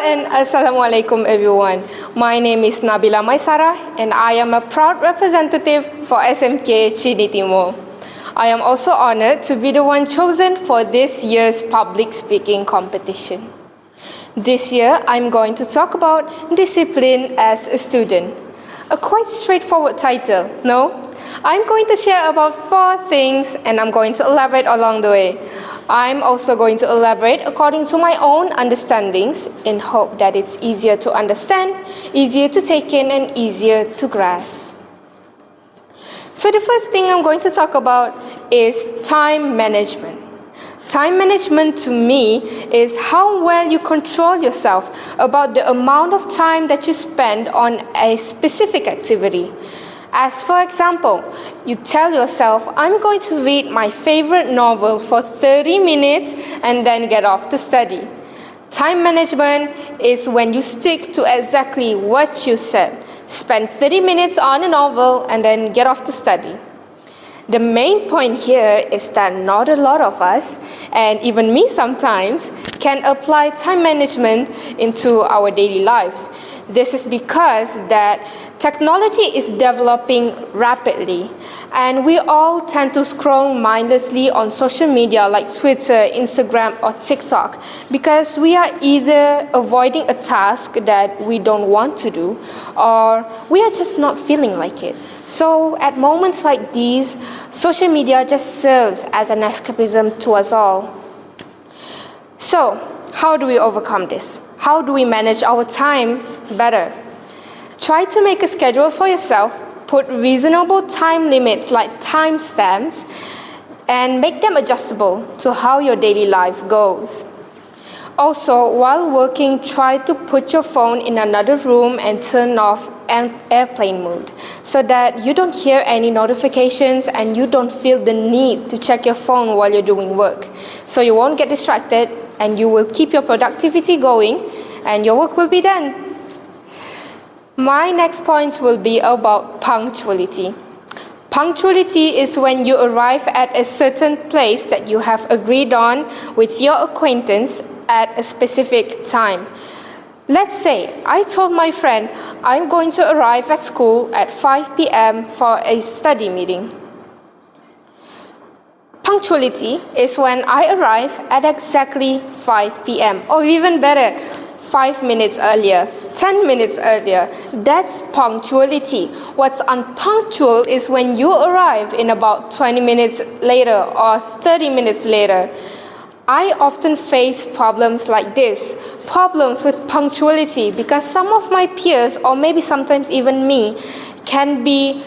and Assalamualaikum everyone. My name is Nabila Maisarah and I am a proud representative for SMK Chini Timur. I am also honored to be the one chosen for this year's public speaking competition. This year, I'm going to talk about discipline as a student. A quite straightforward title, no? I'm going to share about 4 things and I'm going to elaborate along the way. I'm also going to elaborate according to my own understandings in hope that it's easier to understand, easier to take in, and easier to grasp. So the first thing I'm going to talk about is time management. Time management to me is how well you control yourself about the amount of time that you spend on a specific activity. As for example, you tell yourself, I'm going to read my favorite novel for 30 minutes and then get off to study. Time management is when you stick to exactly what you said. Spend 30 minutes on a novel and then get off to study. The main point here is that not a lot of us, and even me sometimes, can apply time management into our daily lives. This is because that technology is developing rapidly, and we all tend to scroll mindlessly on social media like Twitter, Instagram, or TikTok because we are either avoiding a task that we don't want to do, or we are just not feeling like it. So at moments like these, social media just serves as an escapism to us all. So, how do we overcome this? How do we manage our time better? Try to make a schedule for yourself, put reasonable time limits like timestamps, and make them adjustable to how your daily life goes. Also, while working, try to put your phone in another room and turn off airplane mode so that you don't hear any notifications and you don't feel the need to check your phone while you're doing work. So you won't get distracted and you will keep your productivity going and your work will be done. My next point will be about punctuality. Punctuality is when you arrive at a certain place that you have agreed on with your acquaintance at a specific time. Let's say I told my friend I'm going to arrive at school at 5 p.m. for a study meeting. Punctuality is when I arrive at exactly 5 p.m. or even better, 5 minutes earlier, 10 minutes earlier. That's punctuality. What's unpunctual is when you arrive in about 20 minutes later or 30 minutes later. I often face problems like this, problems with punctuality, because some of my peers, or maybe sometimes even me, can be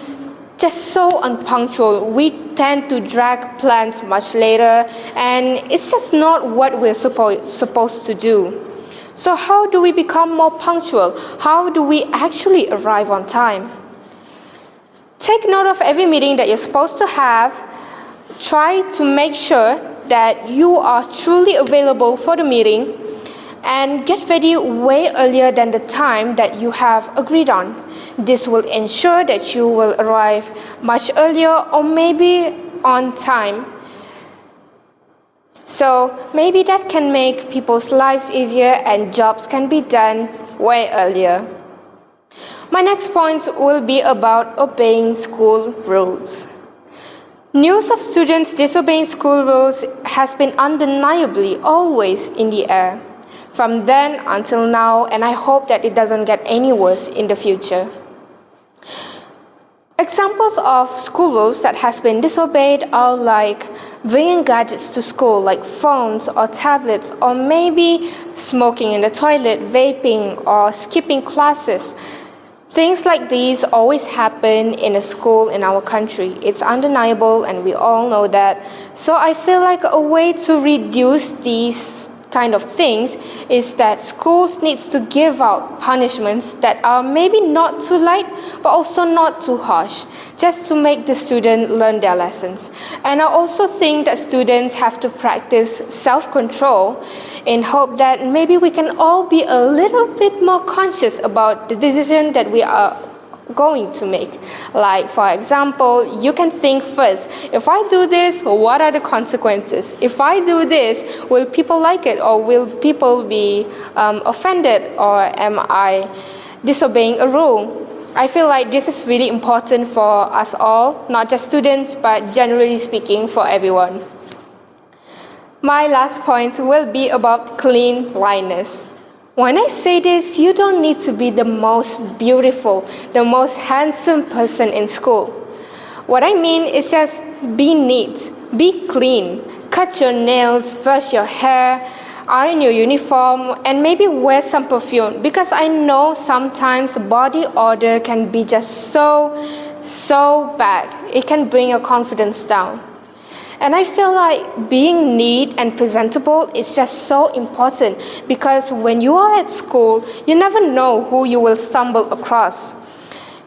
just so unpunctual. We tend to drag plans much later, and it's just not what we're supposed to do. So how do we become more punctual? How do we actually arrive on time? Take note of every meeting that you're supposed to have. Try to make sure that you are truly available for the meeting and get ready way earlier than the time that you have agreed on. This will ensure that you will arrive much earlier or maybe on time. So maybe that can make people's lives easier and jobs can be done way earlier. My next point will be about obeying school rules. News of students disobeying school rules has been undeniably always in the air, from then until now, and I hope that it doesn't get any worse in the future. Examples of school rules that has been disobeyed are like bringing gadgets to school like phones or tablets, or maybe smoking in the toilet, vaping, or skipping classes. Things like these always happen in a school in our country. It's undeniable and we all know that. So I feel like a way to reduce these kind of things is that schools needs to give out punishments that are maybe not too light but also not too harsh, just to make the student learn their lessons. And I also think that students have to practice self-control in hope that maybe we can all be a little bit more conscious about the decision that we are going to make. Like, for example, you can think first, if I do this, what are the consequences? If I do this, will people like it, or will people be offended, or am I disobeying a rule? I feel like this is really important for us all, not just students, but generally speaking for everyone. My last point will be about cleanliness. When I say this, you don't need to be the most beautiful, the most handsome person in school. What I mean is just be neat, be clean, cut your nails, brush your hair, iron your uniform, and maybe wear some perfume, because I know sometimes body odor can be just so bad. It can bring your confidence down. And I feel like being neat and presentable is just so important, because when you are at school, you never know who you will stumble across.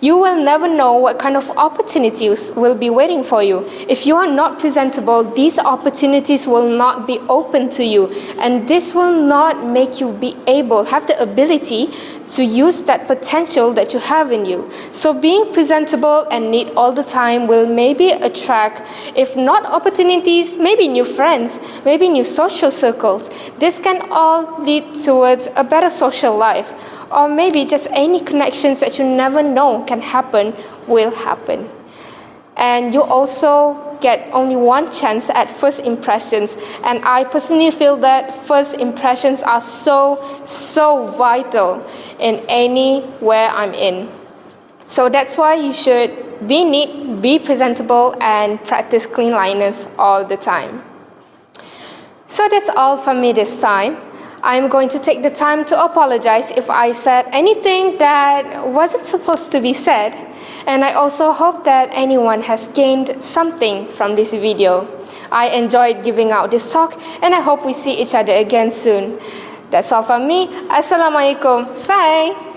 You will never know what kind of opportunities will be waiting for you. If you are not presentable, these opportunities will not be open to you, and this will not make you have the ability to use that potential that you have in you. So being presentable and neat all the time will maybe attract, if not opportunities, maybe new friends, maybe new social circles. This can all lead towards a better social life. Or maybe just any connections that you never know can happen will happen. And you also get only one chance at first impressions. And I personally feel that first impressions are so vital in anywhere I'm in. So that's why you should be neat, be presentable, and practice cleanliness all the time. So that's all from me this time. I'm going to take the time to apologize if I said anything that wasn't supposed to be said. And I also hope that anyone has gained something from this video. I enjoyed giving out this talk, and I hope we see each other again soon. That's all from me. Assalamualaikum. Bye.